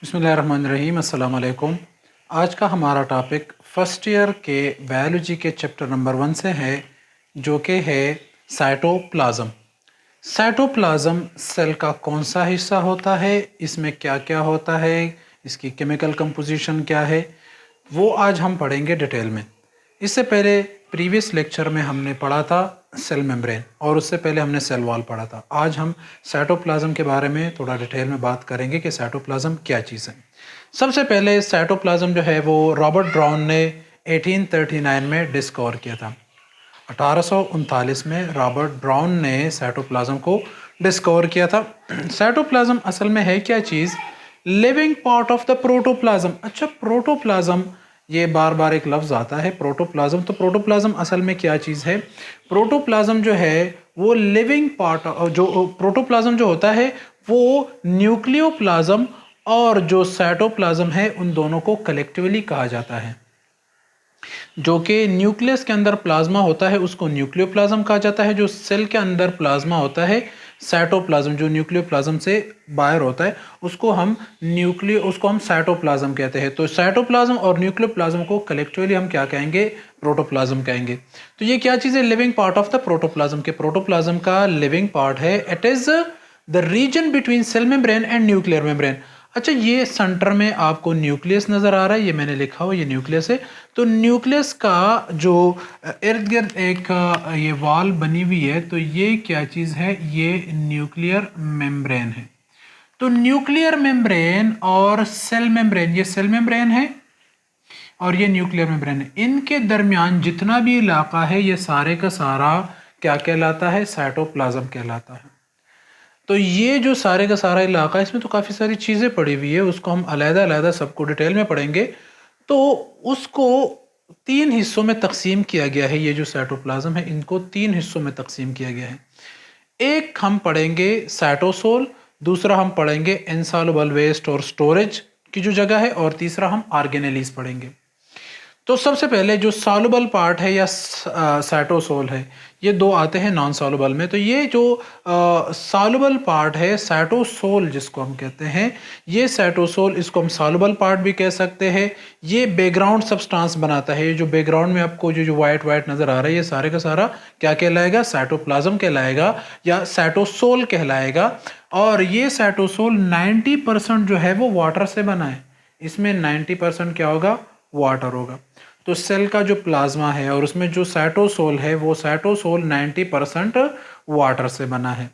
बिस्मिल्लाहिर्रहमानिर्रहीम, अस्सलाम वालेकुम। आज का हमारा टॉपिक फर्स्ट ईयर के बायोलॉजी के चैप्टर नंबर 1 से है, जो कि है साइटोप्लाज्म। साइटोप्लाज्म सेल का कौन सा हिस्सा होता है, इसमें क्या क्या होता है, इसकी केमिकल कंपोजिशन क्या है, वो आज हम पढ़ेंगे डिटेल में। इससे पहले प्रीवियस लेक्चर में हमने पढ़ा था सेल मेम्ब्रेन और उससे पहले हमने सेल वॉल पढ़ा था। आज हम साइटोप्लाज्म के बारे में थोड़ा डिटेल में बात करेंगे कि साइटोप्लाज्म क्या चीज़ है। सबसे पहले साइटोप्लाज्म जो है वो रॉबर्ट ब्राउन ने 1839 में डिस्कवर किया था। 1839 में रॉबर्ट ब्राउन ने साइटोप्लाज्म को डिस्कवर किया था। साइटोप्लाज्म असल में है क्या चीज़? Living part of the protoplasm. अच्छा, प्रोटोप्लाज्म, ये बार बार एक लफ्ज़ आता है प्रोटोप्लाज्म। तो प्रोटोप्लाज्म असल में क्या चीज़ है? प्रोटोप्लाज्म जो है वो लिविंग पार्ट, जो प्रोटोप्लाज्म जो होता है वो न्यूक्लियोप्लाज्म और जो साइटोप्लाज्म है उन दोनों को कलेक्टिवली कहा जाता है। जो कि न्यूक्लियस के अंदर प्लाज्मा होता है उसको न्यूक्लियोप्लाज्म कहा जाता है। जो सेल के अंदर प्लाज्मा होता है साइटोप्लाज्म, जो न्यूक्लियोप्लाज्म से बाहर होता है उसको हम साइटोप्लाज्म कहते हैं। तो साइटोप्लाज्म और न्यूक्लियोप्लाज्म को कलेक्टिवली हम क्या कहेंगे? प्रोटोप्लाज्म कहेंगे। तो ये क्या चीज़ है? Living part of the protoplasm. के प्रोटोप्लाज्म का लिविंग पार्ट है। It is the region between cell membrane and nuclear membrane. अच्छा, ये सेंटर में आपको न्यूक्लियस नज़र आ रहा है, ये मैंने लिखा हुआ ये न्यूक्लियस है। तो न्यूक्लियस का जो इर्द गिर्द एक ये वॉल बनी हुई है, तो ये क्या चीज़ है? ये न्यूक्लियर मेम्ब्रेन है। तो न्यूक्लियर मेम्ब्रेन और सेल मेम्ब्रेन, ये सेल मेम्ब्रेन है और ये न्यूक्लियर मेम्ब्रेन है। इनके दरमियान जितना भी इलाका है ये सारे का सारा क्या कहलाता है? साइटोप्लाज्म कहलाता है। तो ये जो सारे का सारा इलाका है इसमें तो काफ़ी सारी चीज़ें पड़ी हुई है, उसको हम अलग-अलग सबको डिटेल में पढ़ेंगे। तो उसको 3 हिस्सों में तकसीम किया गया है। ये जो साइटोप्लाज्म है इनको 3 हिस्सों में तकसीम किया गया है। एक हम पढ़ेंगे साइटोसोल, दूसरा हम पढ़ेंगे इनसॉल्युबल वेस्ट और स्टोरेज की जो जगह है, और तीसरा हम ऑर्गेनेलीज पढ़ेंगे। तो सबसे पहले जो सॉल्युबल पार्ट है या साइटोसोल है, ये दो आते हैं नॉन सॉल्युबल में। तो ये जो सॉल्युबल पार्ट है साइटोसोल जिसको हम कहते हैं, ये साइटोसोल, इसको हम सॉल्युबल पार्ट भी कह सकते हैं। ये बैकग्राउंड सब्सटेंस बनाता है। ये जो बैकग्राउंड में आपको जो वाइट वाइट नज़र आ रहा है ये सारे का सारा क्या कहलाएगा? साइटोप्लाज्म कहलाएगा या साइटोसोल कहलाएगा। और ये साइटोसोल 90% जो है वो वाटर से बना है। इसमें 90% क्या होगा? वाटर होगा। तो सेल का जो प्लाज्मा है और उसमें जो साइटोसोल है वो साइटोसोल 90% वाटर से बना है।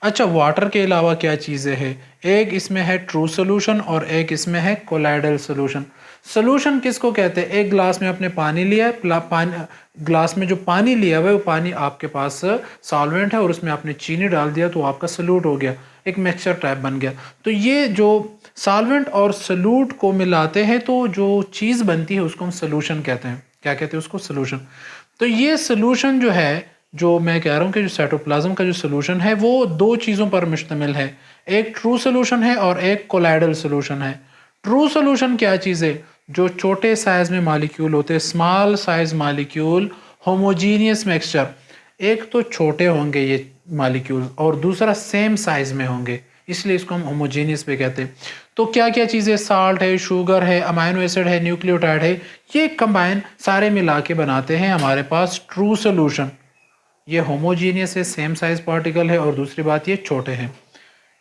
अच्छा, वाटर के अलावा क्या चीज़ें हैं? एक इसमें है ट्रू सोल्यूशन और एक इसमें है कोलाइडल सोल्यूशन। सोल्यूशन किसको कहते हैं? एक ग्लास में आपने पानी लिया है, ग्लास में जो पानी लिया हुआ है वो पानी आपके पास सॉल्वेंट है और उसमें आपने चीनी डाल दिया तो आपका सल्यूट हो गया, एक मिक्सचर टाइप बन गया। तो ये जो सॉल्वेंट और सल्यूट को मिलाते हैं तो जो चीज़ बनती है उसको हम सोल्यूशन कहते हैं। क्या कहते हैं उसको? सोल्यूशन। तो ये सोल्यूशन जो है, जो मैं कह रहा हूँ कि जो साइटोप्लाज्म का जो सोल्यूशन है वो दो चीज़ों पर मुश्तमिल है। एक ट्रू सोल्यूशन है और एक कोलाइडल सोल्यूशन है। ट्रू सोल्यूशन क्या चीज़ है? जो छोटे साइज में मॉलिक्यूल होते हैं, small size molecule, homogeneous mixture. एक तो छोटे होंगे ये मॉलिक्यूल और दूसरा सेम साइज में होंगे, इसलिए इसको हम होमोजीनियस पे कहते हैं। तो क्या क्या चीज़ें? साल्ट है, शुगर है, अमाइनो एसिड है, न्यूक्लियोटाइड है, ये कंबाइन सारे मिला के बनाते हैं हमारे पास ट्रू सोल्यूशन। ये होमोजीनियस है, सेम साइज पार्टिकल है और दूसरी बात ये छोटे हैं।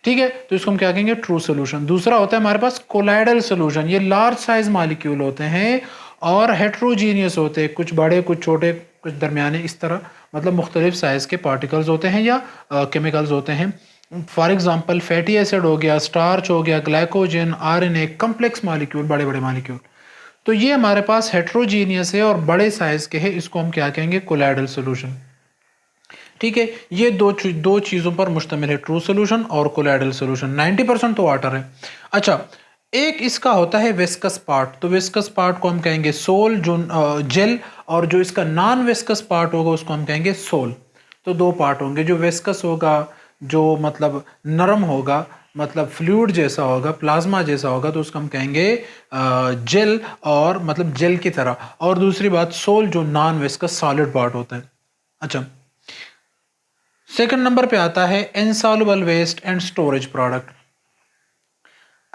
ठीक है, तो इसको हम क्या कहेंगे? True solution. दूसरा होता है हमारे पास कोलाइडल सोल्यूशन। ये लार्ज साइज मॉलिक्यूल होते हैं और हेट्रोजीनियस होते हैं, कुछ बड़े कुछ छोटे कुछ दरमियाने, इस तरह मतलब मुख्तलिफ साइज के पार्टिकल्स होते हैं या केमिकल्स होते हैं। फॉर एग्जांपल फैटी एसिड हो गया, स्टार्च हो गया, ग्लाइकोजन, आरएनए, कम्प्लेक्स मॉलिक्यूल, बड़े बड़े मॉलिक्यूल। तो ये हमारे पास हेट्रोजीनियस है और बड़े साइज के हैं, इसको हम क्या कहेंगे? Colloidal solution. ठीक है, ये दो चीज़ों पर मुश्तमिल है, ट्रू सोल्यूशन और कोलाइडल सोल्यूशन। 90% तो वाटर है। अच्छा, एक इसका होता है विस्कस पार्ट। तो विस्कस पार्ट को हम कहेंगे सोल, जो जेल, और जो इसका नॉन विस्कस पार्ट होगा उसको हम कहेंगे सोल। तो दो पार्ट होंगे, जो विस्कस होगा जो मतलब नरम होगा, मतलब फ्लूइड जैसा होगा, प्लाज्मा जैसा होगा, तो उसको हम कहेंगे जेल, और मतलब जेल की तरह। और दूसरी बात सोल, जो नॉन विस्कस सॉलिड पार्ट होता है। अच्छा, सेकंड नंबर पे आता है insoluble waste and storage product.